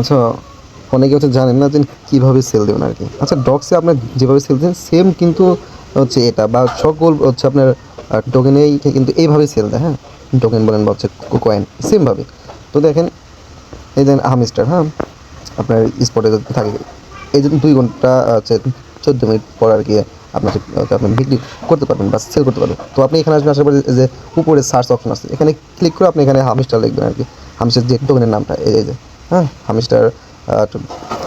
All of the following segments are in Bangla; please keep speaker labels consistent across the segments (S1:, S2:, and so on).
S1: আচ্ছা, অনেকে হচ্ছে জানেন না যে কীভাবে সেল দেবেন আর কি। আচ্ছা, ডক্সে আপনার যেভাবে সেল দেন সেম কিন্তু হচ্ছে এটা বা সকল হচ্ছে আপনার টোকেনেই কিন্তু এইভাবেই সেল দেয়, হ্যাঁ? টোকেন বলেন বা হচ্ছে কয়েন সেমভাবে। তো দেখেন এই দেন হামস্টার, হ্যাঁ? আপনার স্পটে যদি থাকে এই যে 2 ঘন্টা হচ্ছে 14 মিনিট পর আর কি আপনার আপনি বিক্রি করতে পারবেন বা সেল করতে পারবেন। তো আপনি এখানে আসবেন, আসার পরে যে উপরে সার্চ অপশন আছে এখানে ক্লিক করে আপনি এখানে হামস্টার লিখবেন আর কি। হামস্টার যে টোকেনের নামটা এই যে, হ্যাঁ? হামস্টার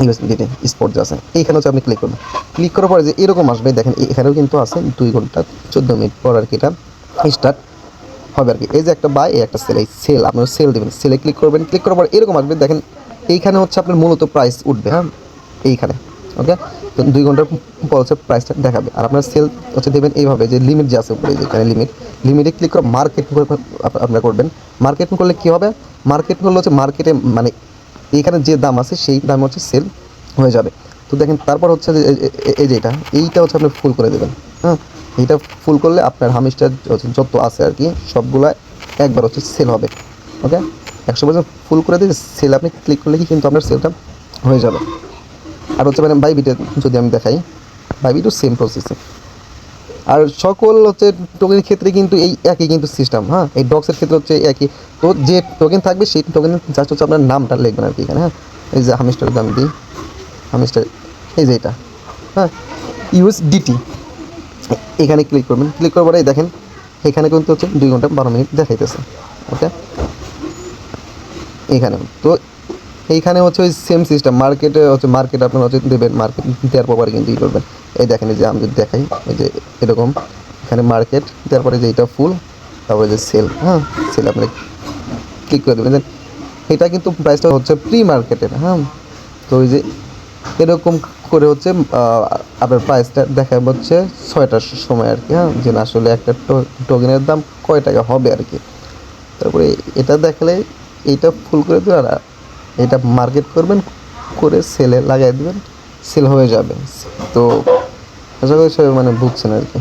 S1: ইউএসডিটি স্পট যে আছে এইখানে হচ্ছে আপনি ক্লিক করবেন। ক্লিক করার পরে যে এরকম আসবে দেখেন এখানেও কিন্তু আছে 2 ঘন্টা 14 মিনিট পর আর কি এটা স্টার্ট হবে আর কি। এই যে একটা বাই, এই একটা সেল, এই সেল আপনার সেল দেবেন, সেলে ক্লিক করবেন। ক্লিক করার পর এরকম আসবে দেখেন এইখানে হচ্ছে আপনার মূলত প্রাইস উঠবে, হ্যাঁ? এইখানে ওকে। তো 2 ঘন্টার পর হচ্ছে প্রাইসটা দেখাবে। আর আপনার সেল হচ্ছে দেবেন এইভাবে যে লিমিট যে আছে উপরে যেখানে লিমিটে ক্লিক করে মার্কেট আপনারা করবেন। মার্কেটিং করলে কী হবে? মার্কেটিং করলে হচ্ছে মার্কেটে মানে এইখানে যে দাম আছে সেই দাম হচ্ছে সেল হয়ে যাবে। তো দেখেন তারপর হচ্ছে যে এই যে এইটা হচ্ছে আপনি ফুল করে দেবেন, হ্যাঁ? এইটা ফুল করলে আপনার হামিস্টার যত আছে আর কি সবগুলা একবার হচ্ছে সেল হবে। ওকে, 100% ফুল করে দিয়ে সেল আপনি ক্লিক করলে কি কিন্তু আপনার সেলটা হয়ে যাবে। আর হচ্ছে মানে বাইবিটে যদি আমি দেখাই, বাইবিটও সেম প্রসেসিং। আর সকল হচ্ছে টোকেনের ক্ষেত্রে কিন্তু এই একই কিন্তু সিস্টেম, হ্যাঁ? এই ডক্সের ক্ষেত্রে হচ্ছে একই। তো যে টোকেন থাকবে সেই টোকেন জাস্ট হচ্ছে আপনার নামটা লিখবেন আর কি এখানে, হ্যাঁ? এই যে হামিস্টারের দাম দিই, হামিস্টার এই যে এটা, হ্যাঁ? ইউএসডিটি এখানে ক্লিক করবেন। ক্লিক করার পরে দেখেন এখানে কিন্তু হচ্ছে 2 ঘন্টা 12 মিনিট দেখাইতেছে। ওকে, এইখানে তো এইখানে হচ্ছে ওই সেম সিস্টেম মার্কেটে হচ্ছে মার্কেট আপনার হচ্ছে দেবেন। মার্কেট দেওয়ার পর কিন্তু ই করবেন। এই দেখেন এই যে আমি যদি দেখাই এই যে এরকম এখানে মার্কেট দেওয়ার পরে যে এটা ফুল, তারপরে যে সেল, হ্যাঁ? সেল আপনি ক্লিক করে দেবেন। এটা কিন্তু প্রাইসটা হচ্ছে প্রি মার্কেটের, হ্যাঁ? তো ওই যে এরকম করে হচ্ছে আপনার প্রাইসটা দেখাবে হচ্ছে 6টার সময় আর কি, হ্যাঁ? যে না আসলে একটা টোকেনের দাম কয় টাকা হবে আর কি। তারপরে এটা দেখালে এইটা ফুল করে দেবেন আর এটা মার্কেট করবেন, করে সেলে লাগাই দেবেন, সেল হয়ে যাবে। তো আশা করি সবাই মানে বুঝছেন আর কি।